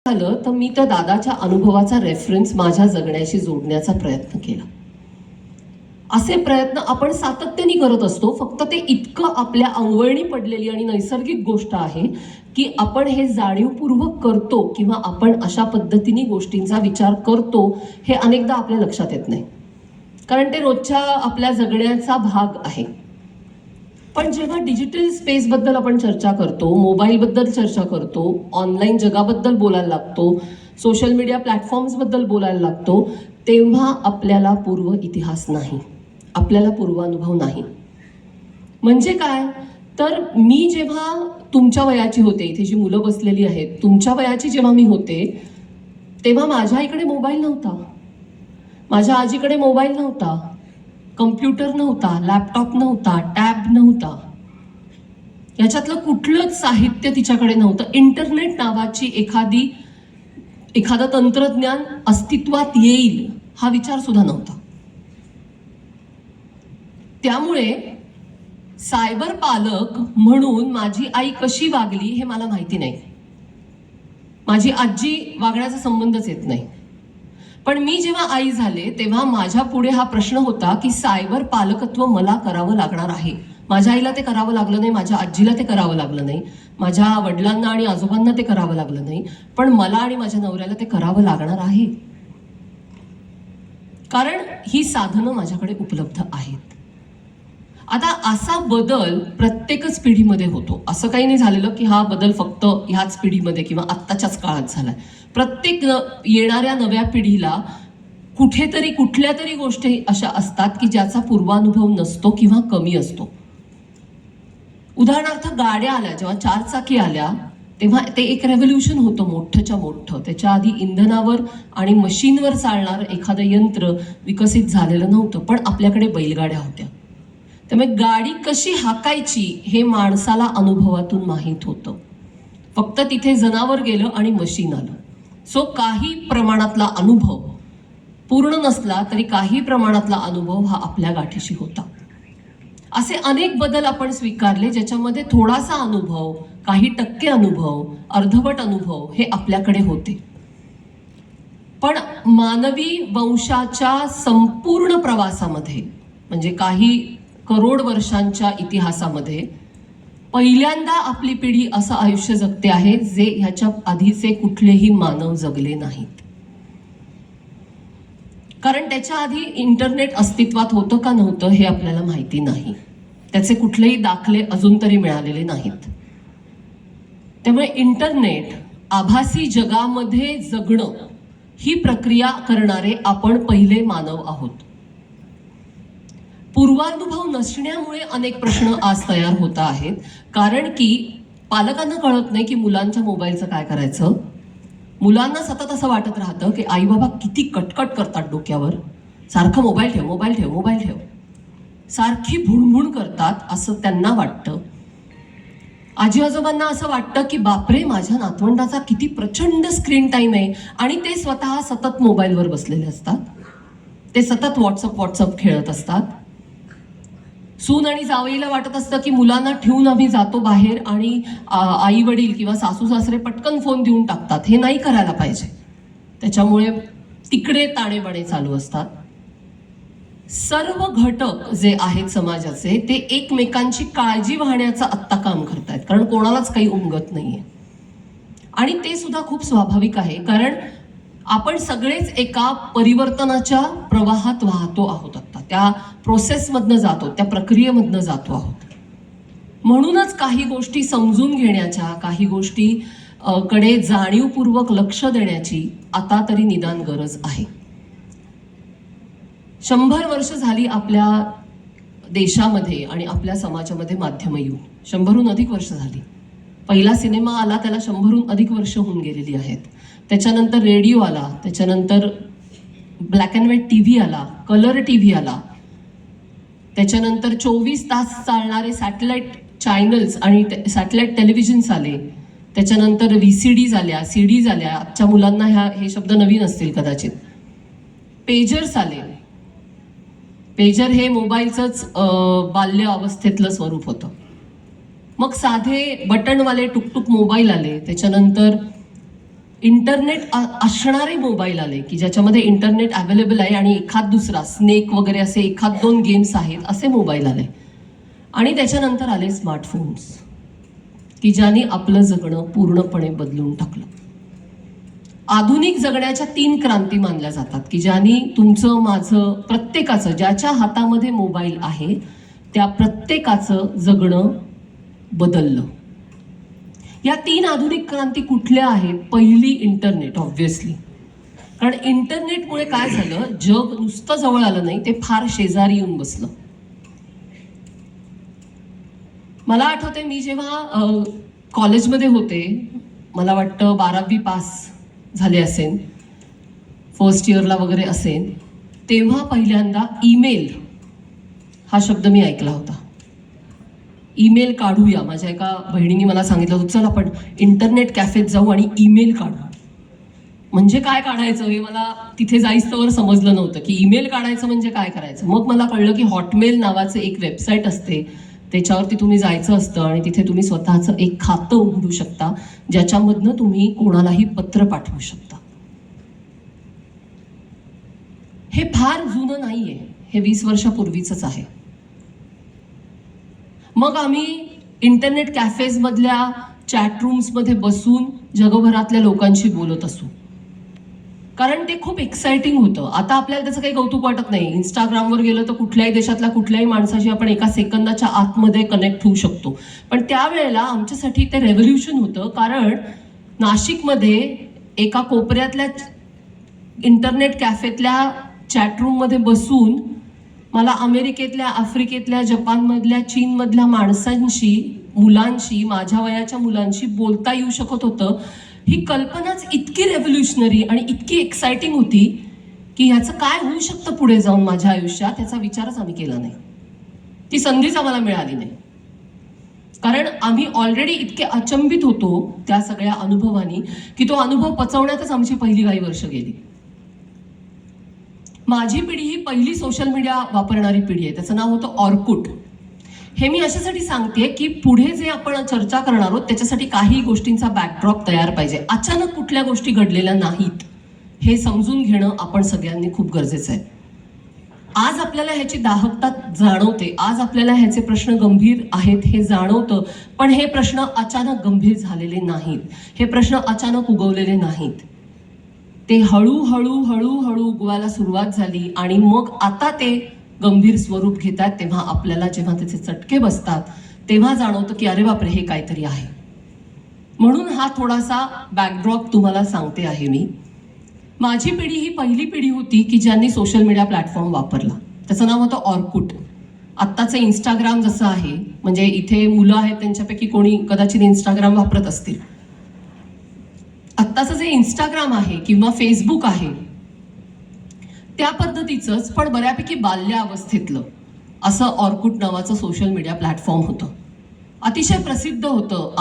झालं तर मी त्या दादाच्या अनुभवाचा रेफरन्स माझ्या जगण्याशी जोडण्याचा प्रयत्न केला. असे प्रयत्न आपण सातत्याने करत असतो, फक्त ते इतकं आपल्या अंगवळणी पडलेली आणि नैसर्गिक गोष्ट आहे की आपण हे जाणीवपूर्वक करतो किंवा आपण अशा पद्धतीने गोष्टींचा विचार करतो हे अनेकदा आपल्या लक्षात येत नाही, कारण ते रोजच्या आपल्या जगण्याचा भाग आहे. पण जेव्हा डिजिटल स्पेसबद्दल आपण चर्चा करतो, मोबाईलबद्दल चर्चा करतो, ऑनलाईन जगाबद्दल बोलायला लागतो, सोशल मीडिया प्लॅटफॉर्म्सबद्दल बोलायला लागतो, तेव्हा आपल्याला पूर्व इतिहास नाही, आपल्याला पूर्वानुभव नाही. म्हणजे काय तर मी जेव्हा तुमच्या वयाची होते, इथे जी मुलं बसलेली आहेत तुमच्या वयाची जेव्हा मी होते, तेव्हा माझ्या इकडे मोबाईल नव्हता, माझ्या आजीकडे मोबाईल नव्हता, कम्प्युटर नव्हता, लॅपटॉप नव्हता, टॅब नव्हता, याच्यातलं कुठलंच साहित्य तिच्याकडे नव्हतं. इंटरनेट नावाची एखादं तंत्रज्ञान अस्तित्वात येईल हा विचार सुद्धा नव्हता. त्यामुळे सायबर पालक म्हणून माझी आई कशी वागली हे मला माहिती नाही, माझी आजी वागण्याचा संबंधच येत नाही. पण मी जेव्हा आई झाले तेव्हा माझ्या पुढे हा प्रश्न होता की सायबर पालकत्व मला करावं लागणार आहे. माझ्या आईला ते करावं लागलं नाही, माझ्या आजीला ते करावं लागलं नाही, माझ्या वडिलांना आणि आजोबांना ते करावं लागलं नाही, पण मला आणि माझ्या नवऱ्याला ते करावं लागणार आहे, कारण ही साधनं माझ्याकडे उपलब्ध आहेत. आता असा बदल प्रत्येकच पिढीमध्ये होतो. असं काही नाही झालेलं की हा बदल फक्त ह्याच पिढीमध्ये किंवा आत्ताच्याच काळात झालाय. प्रत्येक येणाऱ्या नव्या पिढीला कुठेतरी कुठल्या तरी गोष्टी अशा असतात की ज्याचा पूर्वानुभव नसतो किंवा कमी असतो. उदाहरणार्थ गाड्या आल्या, जेव्हा 4 चाकी आल्या तेव्हा ते एक रेव्होल्युशन होतं मोठंच्या मोठं. त्याच्या आधी इंधनावर आणि मशीनवर चालणार एखादं यंत्र विकसित झालेलं नव्हतं, पण आपल्याकडे बैलगाड्या होत्या. त्यामुळे गाडी कशी हाकायची हे माणसाला अनुभवातून माहीत होतं. फक्त तिथे जनावर गेलं आणि मशीन आलं. सो काही प्रमाणातला अनुभव, पूर्ण नसला तरी काही प्रमाणातला अनुभव हा आपल्या गाठीशी होता. असे अनेक बदल आपण स्वीकारले ज्याच्यामध्ये थोडासा अनुभव, काही टक्के अनुभव, अर्धवट अनुभव हे आपल्याकडे होते. पण मानवी वंशाच्या संपूर्ण प्रवासामध्ये, म्हणजे काही करोड वर्षांच्या इतिहासामध्ये पहिल्यांदा आपली पिढी असं आयुष्य जगते आहे जे ह्याच्या आधीचे कुठलेही मानव जगले नाहीत. कारण त्याच्या आधी इंटरनेट अस्तित्वात होतं का नव्हतं हे आपल्याला माहिती नाही, त्याचे कुठलेही दाखले अजून तरी मिळालेले नाहीत. त्यामुळे इंटरनेट, आभासी जगामध्ये जगणं ही प्रक्रिया करणारे आपण पहिले मानव आहोत. पूर्वानुभव नसण्यामुळे अनेक प्रश्न आज तयार होत आहेत, कारण की पालकांना कळत नाही की मुलांच्या मोबाईलचं काय करायचं. मुलांना सतत असं वाटत राहतं की आई बाबा किती कटकट करतात डोक्यावर, सारखं मोबाईल ठेव, मोबाईल ठेव, मोबाईल ठेव, सारखी भुणभुण करतात असं त्यांना वाटतं. आजी आजोबांना असं वाटतं की बापरे, माझ्या नातवंडाचा किती प्रचंड स्क्रीन टाइम आहे, आणि ते स्वतः सतत मोबाईलवर बसलेले असतात, ते सतत व्हॉट्सअप खेळत असतात. सून आणि जावईला वाटत असतं की मुलांना ठेवून आम्ही जातो बाहेर, आणि आई वडील किंवा सासू सासरे पटकन फोन देऊन टाकतात. हे नाही करायला पाहिजे, त्याच्यामुळे तिकडे ताणेबाणे चालू असतात. सर्व घटक जे आहेत समाजाचे ते एकमेकांची काळजी वाहण्याचं आत्ता काम करतायत, कारण कोणालाच काही उमगत नाहीये. आणि ते सुद्धा खूप स्वाभाविक आहे, कारण आपण सगळेच एका परिवर्तनाच्या प्रवाहात वाहतो आहोत. आता त्या प्रोसेसमधनं जातो, त्या प्रक्रियेमधनं जातो आहोत. म्हणूनच काही गोष्टी समजून घेण्याच्या, काही गोष्टी कडे जाणीवपूर्वक लक्ष देण्याची आता तरी निदान गरज आहे. 100 वर्ष झाली आपल्या देशामध्ये आणि आपल्या समाजामध्ये माध्यमं येऊन, 100हून अधिक वर्ष झाली. पहिला सिनेमा आला त्याला 100हून अधिक वर्ष होऊन गेलेली आहेत. त्याच्यानंतर रेडिओ आला, त्याच्यानंतर ब्लॅक अँड व्हाईट टीव्ही आला, कलर टीव्ही आला, त्याच्यानंतर 24 तास चालणारे सॅटेलाइट चॅनल्स आणि सॅटेलाइट टेलिव्हिजन्स आले, त्याच्यानंतर VCDs आल्या, CDs आल्या. आजच्या मुलांना हे शब्द नवीन असतील कदाचित. पेजर्स आले. पेजर हे मोबाईलचंच बाल्य अवस्थेतलं स्वरूप होतं. मग साधे बटनवाले टुकटुक मोबाईल आले, त्याच्यानंतर इंटरनेट असणारे मोबाईल आले की ज्याच्यामध्ये इंटरनेट अवेलेबल आहे आणि एखाद दुसरा स्नेक वगैरे असे एखाद दोन गेम्स आहेत असे मोबाईल आले. आणि त्याच्यानंतर आले स्मार्टफोन्स की ज्यांनी आपलं जगणं पूर्णपणे बदलून टाकलं. आधुनिक जगण्याच्या 3 क्रांती मानल्या जातात की ज्यांनी तुमचं माझं प्रत्येकाचं ज्याच्या हातामध्ये मोबाईल आहे त्या प्रत्येकाचं जगणं बदललं. या 3 आधुनिक क्रांती कुठल्या आहेत? पहिली इंटरनेट, ऑब्व्हियसली. कारण इंटरनेटमुळे काय झालं, जग नुसतं जवळ आलं नाही, ते फार शेजारी येऊन बसलं. मला आठवते मी जेव्हा कॉलेजमध्ये होते, मला वाटतं 12वी पास झाले असेल, फर्स्ट इयरला वगैरे असेल, तेव्हा पहिल्यांदा ईमेल हा शब्द मी ऐकला होता. ईमेल काढूया. माझ्या एका बहिणीने मला सांगितलं होतं, चल आपण इंटरनेट कॅफेत जाऊ आणि ईमेल काढू. म्हणजे काय काढायचं हे मला तिथे जाईस्तोवर समजलं नव्हतं की ईमेल काढायचं म्हणजे काय करायचं. मग मला कळलं की हॉटमेल नावाचं एक वेबसाईट असते, त्याच्यावरती तुम्ही जायचं असतं आणि तिथे तुम्ही स्वतःचं एक खातं उघडू शकता ज्याच्यामधनं तुम्ही कोणालाही पत्र पाठवू शकता. हे फार जुनं नाहीये, हे 20 वर्षापूर्वीच आहे. मग आम्ही इंटरनेट कॅफेज मधल्या चॅटरूम्समध्ये बसून जगभरातल्या लोकांशी बोलत असू, कारण ते खूप एक्साइटिंग होतं. आता आपल्याला त्याचं काही कौतुक वाटत नाही. इंस्टाग्रामवर गेलं तर कुठल्याही देशातल्या कुठल्याही माणसाशी आपण एका सेकंदाच्या आतमध्ये कनेक्ट होऊ शकतो. पण त्यावेळेला आमच्यासाठी ते रेव्होल्युशन होतं, कारण नाशिकमध्ये एका कोपऱ्यातल्या इंटरनेट कॅफेतल्या चॅटरूममध्ये बसून मला अमेरिकेतल्या, आफ्रिकेतल्या, जपानमधल्या, चीनमधल्या माणसांशी, मुलांशी, माझ्या वयाच्या मुलांशी बोलता येऊ शकत होतं. ही कल्पनाच इतकी रेव्होल्युशनरी आणि इतकी एक्साइटिंग होती की ह्याचं काय होऊ शकतं पुढे जाऊन माझ्या आयुष्यात, याचा विचारच आम्ही केला नाही. ती संधीच आम्हाला मिळाली नाही, कारण आम्ही ऑलरेडी इतके अचंबित होतो त्या सगळ्या अनुभवानी की तो अनुभव पचवण्यातच आमची पहिली काही वर्ष गेली. माझी पिढी ही पहिली सोशल मीडिया वापरणारी पिढी आहे. त्याचं नाव होतं ऑर्कुट. हे मी अशासाठी सांगते की पुढे जे आपण चर्चा करणार आहोत त्याच्यासाठी काही गोष्टींचा बॅकड्रॉप तयार पाहिजे. अचानक कुठल्या गोष्टी घडलेल्या नाहीत हे समजून घेणं आपण सगळ्यांनी खूप गरजेचं आहे. आज आपल्याला ह्याची दाहकता जाणवते, आज आपल्याला ह्याचे प्रश्न गंभीर आहेत हे जाणवतं, पण हे प्रश्न अचानक गंभीर झालेले नाहीत, हे प्रश्न अचानक उगवलेले नाहीत. ते हळूहळू हळूहळू उगवायला सुरुवात झाली आणि मग आता ते गंभीर स्वरूप घेतात. तेव्हा आपल्याला जेव्हा त्याचे चटके बसतात तेव्हा जाणवतं की अरे बापरे, हे काहीतरी आहे. म्हणून हा थोडासा बॅकड्रॉप तुम्हाला सांगते आहे मी. माझी पिढी ही पहिली पिढी होती की ज्यांनी सोशल मीडिया प्लॅटफॉर्म वापरला. त्याचं नाव होतं ऑर्कुट. आत्ताचं इंस्टाग्राम जसं आहे, म्हणजे इथे मुलं आहेत त्यांच्यापैकी कोणी कदाचित इंस्टाग्राम वापरत असतील. आत्ताचं जे इंस्टाग्राम आहे किंवा फेसबुक आहे त्या पद्धतीचंच पण बऱ्यापैकी बाल्यावस्थेतलं असं ऑर्कुट नावाचं सोशल मीडिया प्लॅटफॉर्म होतं. अतिशय प्रसिद्ध होतं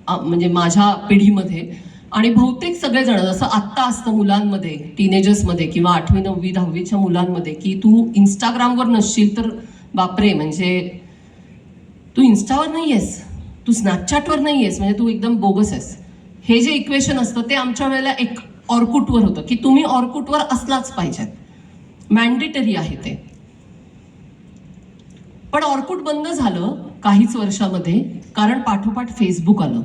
म्हणजे माझ्या पिढीमध्ये. आणि बहुतेक सगळेजण, जसं आत्ता असतं मुलांमध्ये, टीनेजर्समध्ये किंवा 8वी 9वी 10वीच्या मुलांमध्ये की तू इंस्टाग्रामवर नसशील तर बापरे, म्हणजे तू इन्स्टावर नाही आहेस, तू स्नॅपचॅटवर नाही आहेस, म्हणजे तू एकदम बोगस आहेस. हे जे इक्वेशन असतं ते आमच्या वेळेला एक ऑर्कुटवर होतं की तुम्ही ऑर्कुटवर असलाच पाहिजे, मॅन्डेटरी आहे ते. पण ऑर्कुट बंद झालं काहीच वर्षामध्ये, कारण पाठोपाठ फेसबुक आलं.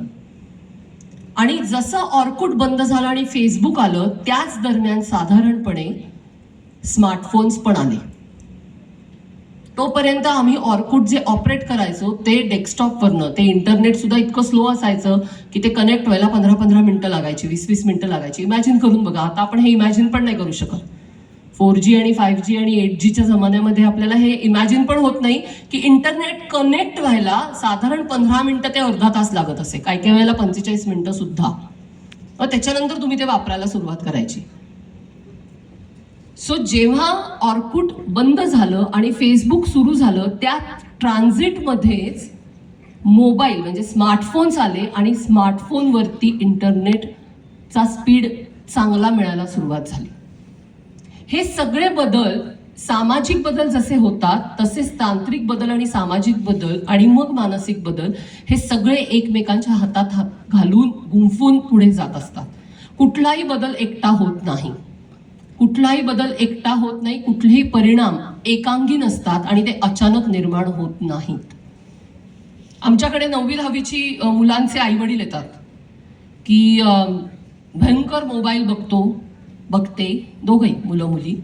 आणि जसं ऑर्कुट बंद झालं आणि फेसबुक आलं त्याच दरम्यान साधारणपणे स्मार्टफोन्स पण आले. तोपर्यंत आम्ही ऑर्कुट जे ऑपरेट करायचो ते डेस्कटॉपवरनं, ते इंटरनेट सुद्धा इतकं स्लो असायचं की ते कनेक्ट व्हायला 15-15 मिनिटं लागायची, 20-20 मिनिटं लागायची. इमॅजिन करून बघा, आता आपण हे इमॅजिन पण नाही करू शकत. 4G आणि 5G आणि 8Gच्या जमान्यामध्ये आपल्याला हे इमॅजिन पण होत नाही की इंटरनेट कनेक्ट व्हायला साधारण 15 मिनिटं ते अर्धा तास लागत असे, काही काही वेळेला 45 मिनिटं सुद्धा. मग त्याच्यानंतर तुम्ही ते वापरायला सुरुवात करायची. सो जेव्हा ऑर्कुट बंद झालं आणि फेसबुक सुरू झालं त्या ट्रान्झिटमध्येच मोबाईल म्हणजे स्मार्टफोन्स आले आणि स्मार्टफोनवरती इंटरनेटचा स्पीड चांगला मिळायला सुरुवात झाली. हे सगळे बदल, सामाजिक बदल जसे होतात तसेच तांत्रिक बदल आणि सामाजिक बदल आणि मग मानसिक बदल, हे सगळे एकमेकांच्या हातात हात घालून गुंफून पुढे जात असतात. कुठलाही बदल एकटा होत नाही. कुठलाही बदल एकटा होत नाही. कुठलेही परिणाम एकांगी नसतात आणि ते अचानक निर्माण होत नाहीत. आमच्याकडे 9वी-10वीची मुलांचे आई वडील येतात की भयंकर मोबाईल बघते, दोघंही मुलं मुली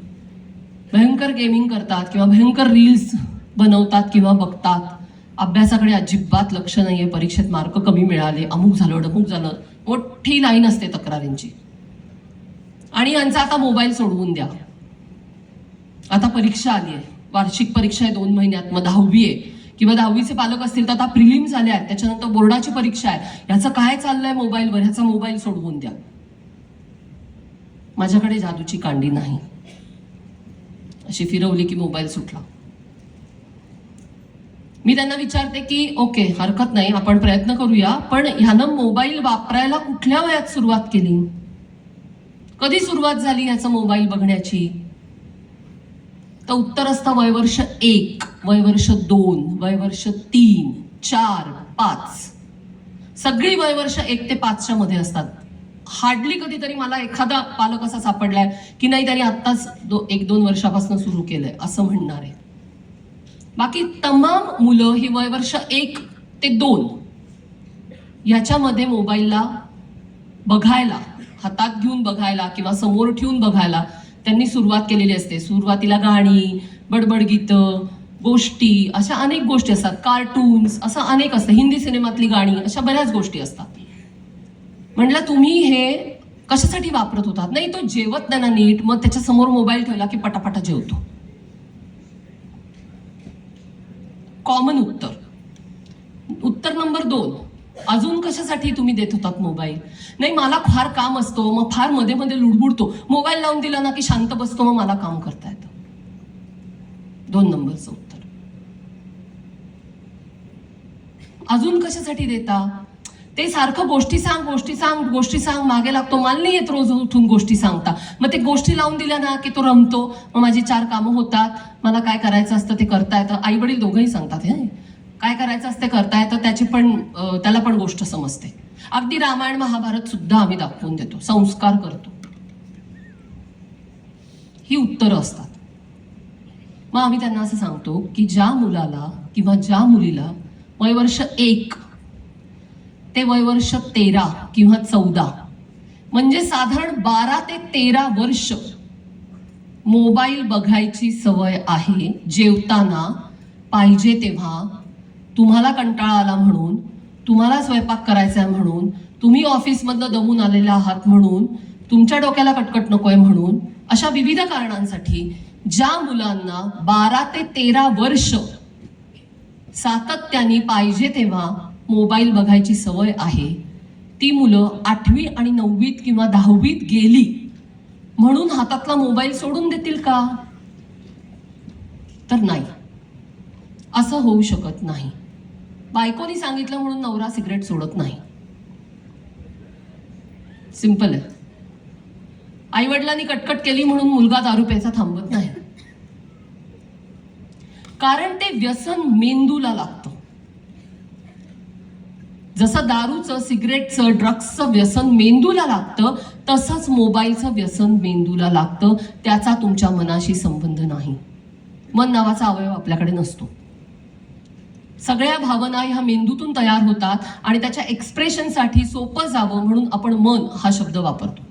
भयंकर गेमिंग करतात किंवा भयंकर रील्स बनवतात किंवा बघतात. अभ्यासाकडे अजिबात लक्ष नाहीये, परीक्षेत मार्क कमी मिळाले, अमुक झालं डमुक झालं, मोठी लाईन असते तक्रारींची. आणि यांचा आता मोबाईल सोडवून द्या. आता परीक्षा आली आहे, वार्षिक परीक्षा आहे 2 महिन्यात, मग 10वी आहे किंवा 10वीचे पालक असतील तर आता प्रिलिम झाले आहेत, त्याच्यानंतर बोर्डाची परीक्षा आहे, ह्याचं काय चाललंय मोबाईलवर, ह्याचा मोबाईल सोडवून द्या. माझ्याकडे जादूची कांडी नाही, अशी फिरवली की मोबाईल सुटला. मी त्यांना विचारते की ओके हरकत नाही, आपण प्रयत्न करूया, पण ह्यानं मोबाईल वापरायला कुठल्या वयात सुरुवात केली, कधी सुरुवात झाली ह्याचा मोबाईल बघण्याची? तर उत्तर असतं वय वर्ष 1, वय वर्ष 2, वय वर्ष 3, 4, 5. सगळी वय वर्ष 1 ते 5च्या मध्ये असतात. हार्डली कधीतरी मला एखादा पालक असा सापडलाय की नाही त्यांनी आत्ताच 1-2 वर्षापासून सुरू केलंय असं म्हणणार आहे. बाकी तमाम मुलं ही वय वर्ष 1 ते 2 याच्यामध्ये मोबाईलला बघायला, हातात घेऊन बघायला किंवा समोर ठेवून बघायला त्यांनी सुरुवात केलेली असते. सुरुवातीला गाणी, बडबड गीतं, गोष्टी, अशा अनेक गोष्टी असतात, कार्टून्स, असं अनेक असतं, हिंदी सिनेमातली गाणी, अशा बऱ्याच गोष्टी असतात. म्हटलं तुम्ही हे कशासाठी वापरत होतात? नाही तो जेवत नाही ना नीट, मग त्याच्या समोर मोबाईल ठेवला की पटापटा जेवतो. कॉमन उत्तर नंबर 2, अजून कशासाठी तुम्ही देत होतात मोबाईल? नाही मला फार काम असतो, मग फार मध्ये मध्ये लुडबुडतो, मोबाईल लावून दिला ना की शांत बसतो, मग मला काम करता येतं. 2 नंबरचं उत्तर. अजून कशासाठी देता? ते सारखं गोष्टी सांग मागे लागतो, मला नाही येत रोज उठून गोष्टी सांगता, मग ते गोष्टी लावून दिल्या ना की तो रमतो, मग माझी 4 कामं होतात, मला काय करायचं असतं ते करता येतं. आई वडील दोघंही सांगतात हे काय करायचं असते करता येतं, त्याला पण गोष्ट समजते. अगदी रामायण महाभारत सुद्धा आम्ही दाखवून देतो, संस्कार करतो. ही उत्तरं असतात. मग आम्ही त्यांना असं सांगतो की ज्या मुलाला किंवा ज्या मुलीला वय वर्ष 1 ते वय वर्ष 13 किंवा 14 म्हणजे साधारण 12 ते 13 वर्ष मोबाईल बघायची सवय आहे, जेवताना, पाहिजे तेव्हा, तुम्हाला कंटाळा आला म्हणून, तुम्हाला स्वयंपाक करायचा आहे म्हणून, तुम्ही ऑफिसमधनं दमून आलेला आहात म्हणून, तुमच्या डोक्याला कटकट नकोय म्हणून, अशा विविध कारणांसाठी ज्या मुलांना 12 ते 13 वर्ष सातत्याने पाहिजे तेव्हा मोबाईल बघायची सवय आहे, ती मुलं 8वी आणि 9वीत किंवा 10वीत गेली म्हणून हातातला मोबाईल सोडून देतील का? तर नाही, असं होऊ शकत नाही. बायकोनी सांगितलं म्हणून नवरा सिगरेट सोडत नाही. सिंपल आहे. आई वडिलांनी कटकट केली म्हणून मुलगा दारू प्यायचा थांबत नाही, कारण ते व्यसन मेंदूला लागतं. जसं दारूचं, सिगरेटचं, ड्रग्सचं व्यसन मेंदूला लागतं, तसंच मोबाईलचं व्यसन मेंदूला लागतं. त्याचा तुमच्या मनाशी संबंध नाही. मन नावाचा अवयव आपल्याकडे नसतो. सगळ्या भावना ह्या मेंदूतून तयार होतात आणि त्याच्या एक्सप्रेशनसाठी सोपं जावं म्हणून आपण मन हा शब्द वापरतो.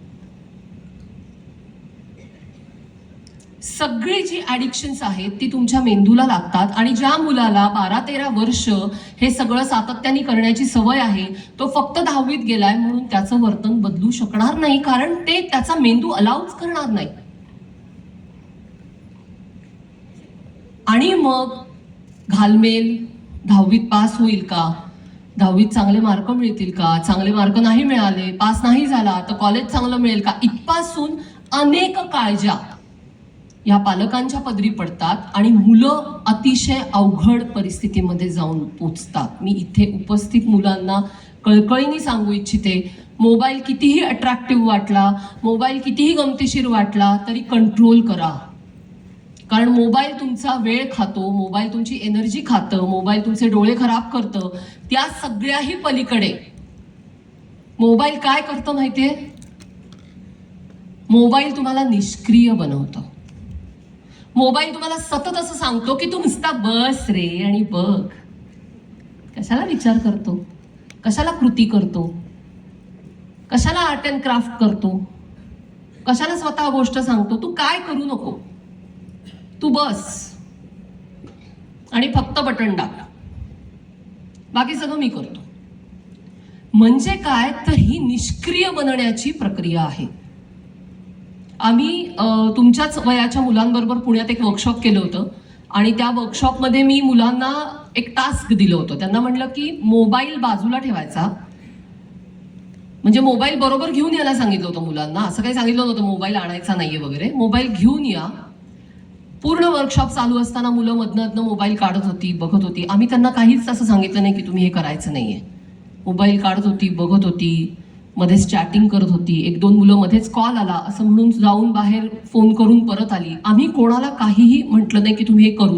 सगळी जी ॲडिक्शन्स आहेत ती तुमच्या मेंदूला लागतात आणि ज्या मुलाला 12-13 वर्ष हे सगळं सातत्याने करण्याची सवय आहे, तो फक्त 10वीत गेलाय म्हणून त्याचं वर्तन बदलू शकणार नाही, कारण ते त्याचा मेंदू अलाउच करणार नाही. आणि मग घालमेल, 10वीत पास होईल का, 10वीत चांगले मार्क मिळतील का, चांगले मार्क नाही मिळाले, पास नाही झाला तर कॉलेज चांगलं मिळेल का, इथपासून अनेक काळज्या या पालकांच्या पदरी पडतात आणि मुलं अतिशय अवघड परिस्थितीमध्ये जाऊन पोचतात. मी इथे उपस्थित मुलांना कळकळीने सांगू इच्छिते, मोबाईल कितीही अट्रॅक्टिव्ह वाटला, मोबाईल कितीही गमतीशीर वाटला तरी कंट्रोल करा. कारण मोबाईल तुमचा वेळ खातो, मोबाईल तुमची एनर्जी खातं, मोबाईल तुमचे डोळे खराब करतं. त्या सगळ्याही पलीकडे मोबाईल काय करतं माहितीये? मोबाईल तुम्हाला निष्क्रिय बनवतो. मोबाईल तुम्हाला सतत असं सांगतो की तू नुसता बस रे आणि बघ. कशाला विचार करतो, कशाला कृती करतो, कशाला आर्ट अँड क्राफ्ट करतो, कशाला स्वतः गोष्ट सांगतो. तू काय करू नको, तू बस आणि फक्त बटन दाब, बाकी सगळं मी करतो. म्हणजे काय तर ही निष्क्रिय बनण्याची प्रक्रिया आहे. आम्ही तुमच्याच वयाच्या मुलांबरोबर पुण्यात एक वर्कशॉप केलं होतं आणि त्या वर्कशॉपमध्ये मी मुलांना एक टास्क दिलं होतं. त्यांना म्हटलं की मोबाईल बाजूला ठेवायचा, म्हणजे मोबाईल बरोबर घेऊन यायला सांगितलं होतं मुलांना. असं काही सांगितलं नव्हतं मोबाईल आणायचा नाहीये वगैरे. मोबाईल घेऊन या. पूर्ण वर्कशॉप चालू असताना मुलं मधनं मोबाईल काढत होती, बघत होती. आम्ही त्यांना काहीच असं सांगितलं नाही की तुम्ही हे करायचं नाहीये. मोबाईल काढत होती, बघत होती, मध्येच चॅटिंग करत होती. एक दोन मुलं मध्येच कॉल आला असं म्हणून जाऊन बाहेर फोन करून परत आली. आम्ही कोणाला काहीही म्हटलं नाही की तुम्ही हे करू